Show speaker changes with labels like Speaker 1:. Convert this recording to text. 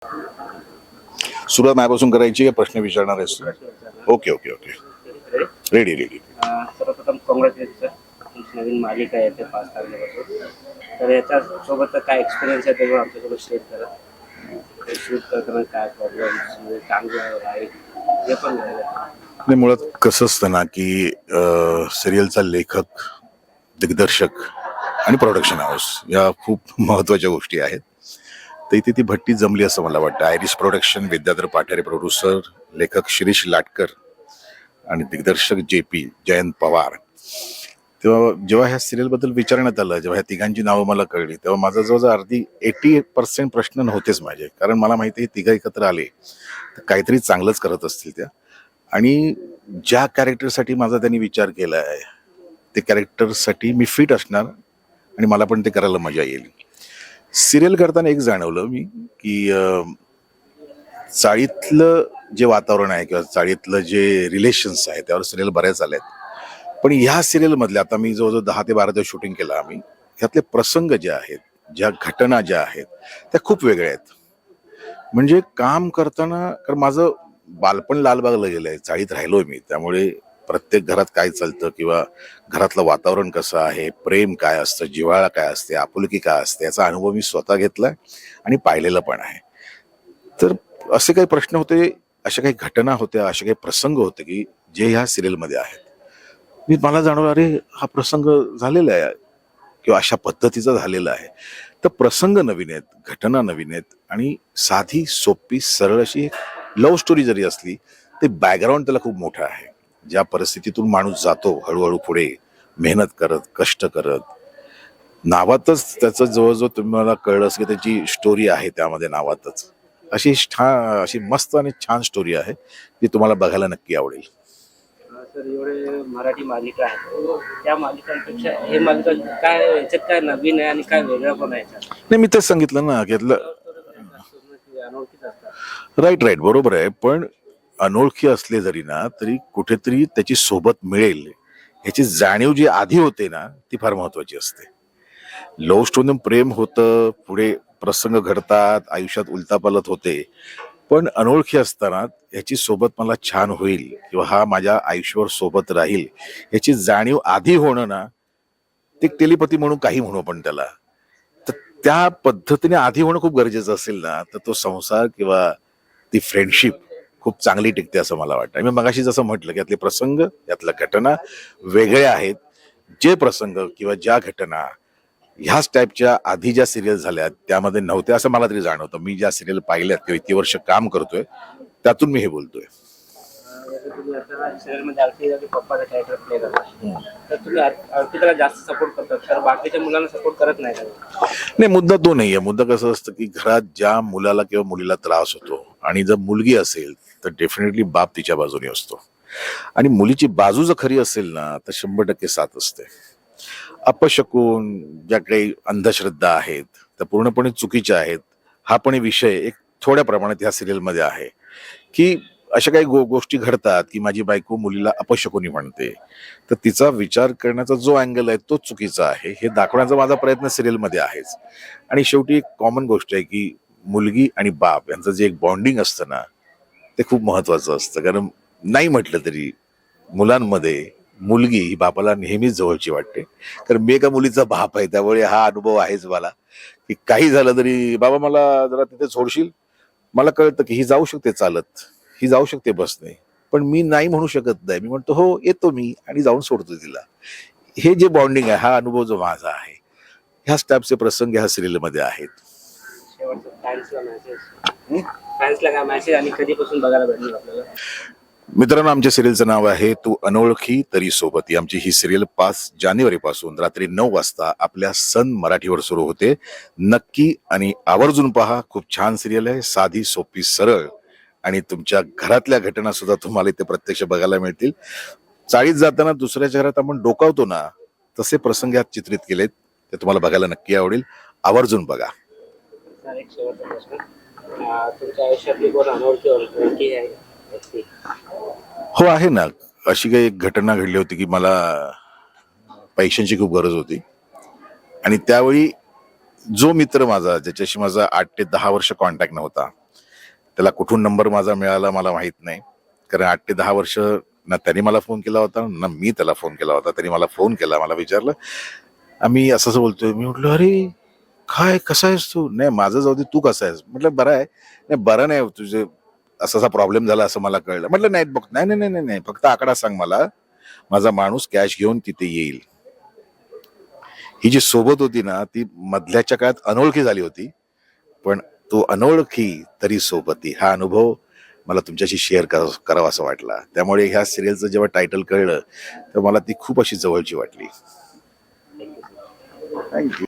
Speaker 1: सुरुवात माझ्यापासून करायची आहे, प्रश्न विचारणार आहेस? Okay okay okay, ready ready.
Speaker 2: सर्वप्रथम कॉंग्रॅच्युलेशन, तुमची नवीन मालिका आहे ते 5 तारखेपासून. तर याच्यासोबत काय एक्सपिरियन्स आहे ते आमच्यासोबत शेअर करा. शूट करताना काय प्रॉब्लेम्स म्हणजे चांगलं वाईट हे पण
Speaker 1: नाही, मुळात कसं असतं ना की सिरियलचा लेखक, दिग्दर्शक आणि प्रोडक्शन हाऊस या खूप महत्त्वाच्या गोष्टी आहेत. तर इथे ती भट्टी जमली असं मला वाटतं. Irish production, Vidyadhar Pathare producer, लेखक शिरीष लाटकर आणि दिग्दर्शक JP जयंत पवार. तेव्हा जेव्हा ह्या सिरियलबद्दल विचारण्यात आलं, जेव्हा ह्या तिघांची नावं मला कळली, तेव्हा माझा जवळजवळ अर्धी 80% प्रश्न नव्हतेच माझे. कारण मला माहिती आहे तिघं एकत्र आले तर काहीतरी चांगलंच करत असतील त्या. आणि ज्या कॅरेक्टरसाठी माझा त्यांनी विचार केला आहे ते कॅरेक्टरसाठी मी फिट असणार आणि मला पण ते करायला मजा येईल. सिरियल करताना एक जाणवलं मी की चाळीतलं जे वातावरण आहे किंवा चाळीतलं जे रिलेशन्स आहे त्यावर सिरियल बऱ्याच आल्या आहेत. पण ह्या सिरियलमधले आता मी जवळजवळ 10 ते 12 दिवस शूटिंग केलं आम्ही. ह्यातले प्रसंग जे आहेत, ज्या घटना ज्या आहेत त्या खूप वेगळ्या आहेत. म्हणजे काम करताना, कारण माझं बालपण लालबागला गेलंय, चाळीत राहिलोय मी, त्यामुळे प्रत्येक घरात काय चालतं किंवा घरातलं वातावरण कसं आहे, प्रेम काय असतं, जिव्हाळा काय असते, आपुलकी काय असते, याचा अनुभव मी स्वतः घेतलाय आणि पाहिलेलं पण आहे. तर असे काही प्रश्न होते, अशा काही घटना होत्या, असे काही प्रसंग होते की जे ह्या सिरियलमध्ये आहेत. मला जाणवलं, अरे हा प्रसंग झालेला आहे किंवा अशा पद्धतीचा झालेला आहे. तर प्रसंग नवीन आहेत, घटना नवीन आहेत आणि साधी सोपी सरळ अशी लव्ह स्टोरी जरी असली ते बॅकग्राऊंड त्याला खूप मोठं आहे. ज्या परिस्थितीतून माणूस जातो हळूहळू पुढे, मेहनत करत, कष्ट करत, नावातच त्याचं जवळजवळ तुम्हाला कळलं की त्याची स्टोरी आहे त्यामध्ये नावातच. अशी छान, अशी मस्त आणि छान स्टोरी आहे ती तुम्हाला बघायला नक्की आवडेल.
Speaker 2: सर एवढे मराठी मालिका आहेत, त्या मालिकांपेक्षा हे मालिका काय याच्यात काय नवीन आहे आणि काय वेगळं पण आहे याच्यात?
Speaker 1: नाही, मी तेच सांगितलं ना की
Speaker 2: अनोळखीच असतात.
Speaker 1: राईट राईट, बरोबर आहे. पण अनोळखी असले जरी ना तरी कुठेतरी त्याची सोबत मिळेल ह्याची जाणीव जी आधी होते ना ती फार महत्वाची असते. लव्ह स्टोरी प्रेम होतं, पुढे प्रसंग घडतात, आयुष्यात उलतापालत होते, पण अनोळखी असताना ह्याची सोबत मला छान होईल किंवा हा माझ्या आयुष्यावर सोबत राहील ह्याची जाणीव आधी होणं ना, ते टेलिपॅथी म्हणून काही म्हणू आपण त्याला, तर त्या पद्धतीने आधी होणं खूप गरजेचं असेल ना तर तो संसार किंवा ती फ्रेंडशिप खूप चांगली टिकते असं मला वाटतं. मी मगाशी जसं म्हटलं की यातले प्रसंग, यातल्या घटना वेगळ्या आहेत. जे प्रसंग किंवा ज्या घटना ह्याच टाईपच्या आधी ज्या सिरियल झाल्या त्यामध्ये नव्हत्या असं मला तरी जाणवतं. मी ज्या सिरियल पाहिल्यात किंवा इतकी वर्ष काम करतोय त्यातून मी हे बोलतोय.
Speaker 2: तुम्ही आता सिरियलमध्ये अर्पिताचे पप्पाचा कॅरेक्टर प्ले करता, तर तुम्ही अर्पिताला जास्त सपोर्ट करतात तर बाकीच्या मुलांना सपोर्ट करत नाही का?
Speaker 1: नाही, मुद्दा तो नाहीये. मुद्दा कसं असतं की घरात ज्या मुलाला किंवा मुलीला त्रास होतो आणि जर मुलगी असेल तर डेफिनेटली बाप तिच्या बाजूने असतो आणि मुलीची बाजू जर खरी असेल ना तर 100% साथ असते. अपशकून ज्या काही अंधश्रद्धा आहेत त्या पूर्णपणे चुकीच्या आहेत. हा पण विषय एक थोड्या प्रमाणात ह्या सिरियलमध्ये आहे की अशा काही गोष्टी घडतात की माझी बायको मुलीला अपशकुनी म्हणते, तर तिचा विचार करण्याचा जो अँगल आहे तो चुकीचा आहे हे दाखवण्याचा माझा प्रयत्न सिरियलमध्ये आहेच. आणि शेवटी एक कॉमन गोष्ट आहे की मुलगी आणि बाप यांचं जे एक बॉन्डिंग असतं ना ते खूप महत्वाचं असतं. कारण नाही म्हटलं तरी मुलांमध्ये मुलगी ही बापाला नेहमीच जवळची वाटते. कारण मी एका मुलीचा बाप आहे त्यामुळे हा अनुभव आहेच मला की काही झालं तरी बाबा मला जरा तिथे सोडशील. मला कळतं की ही जाऊ शकते चालत, ही जाऊ शकते बसने, पण मी नाही म्हणू शकत नाही. मी म्हणतो हो येतो मी आणि जाऊन सोडतो तिला. हे जे बॉन्डिंग आहे, हा अनुभव जो माझा आहे, ह्याच टाईपचे प्रसंग ह्या सिरियलमध्ये आहेत.
Speaker 2: शेवटचा फॅन्सला काय मेसेज आणि कधीपासून बघायला भेटणार आपल्याला?
Speaker 1: मित्रांनो, आमच्या सिरियलचं नाव आहे तू अनोळखी तरी सोबत. ही आमची ही सिरियल 5 जानेवारी पासून रात्री 9 वाजता आपल्या सन मराठीवर सुरू होते. नक्की आणि आवर्जून पहा. खूप छान सिरियल आहे, साधी सोपी सरळ आणि तुमच्या घरातल्या घटना सुद्धा तुम्हाला इथे प्रत्यक्ष बघायला मिळतील. चाळीत जाताना दुसऱ्या शहरात आपण डोकावतो ना तसे प्रसंग यात चित्रित केलेत, ते तुम्हाला बघायला नक्की आवडेल. आवर्जून बघा.
Speaker 2: एक शेवटचा प्रश्न, तुमच्या आयुष्यातली कोण अनोळखी आहे?
Speaker 1: हो, आहे ना. अशी काही एक घटना घडली होती की मला पैशांची खूप गरज होती आणि त्यावेळी जो मित्र माझा ज्याच्याशी माझा 8 ते 10 वर्ष कॉन्टॅक्ट नव्हता त्याला कुठून नंबर माझा मिळाला मला माहित नाही, कारण 8 ते 10 वर्ष ना त्यांनी मला फोन केला होता ना मी त्याला फोन केला होता. त्यांनी मला फोन केला, मला विचारलं, आम्ही असं असं बोलतोय. मी म्हटलं, अरे काय कसा आहेस तू? नाही माझं जाऊ दे, तू कसा आहेस? म्हटलं बरं आहे. नाही बरं नाही, तुझे असा असा प्रॉब्लेम झाला असं मला कळलं. म्हटलं नाही बघ, नाही नाही नाही नाही नाही, फक्त आकडा सांग मला, माझा माणूस कॅश घेऊन तिथे येईल. ही जी सोबत होती ना ती मधल्याच्या काळात अनोळखी झाली होती, पण तो अनोळखी तरी सोबती हा अनुभव मला तुमच्याशी शेअर करावा असं वाटला. त्यामुळे ह्या सिरियलचं जेव्हा टायटल कळलं तर मला ती खूप अशी जवळची वाटली.
Speaker 2: Thank you sir.
Speaker 1: थँक्यू.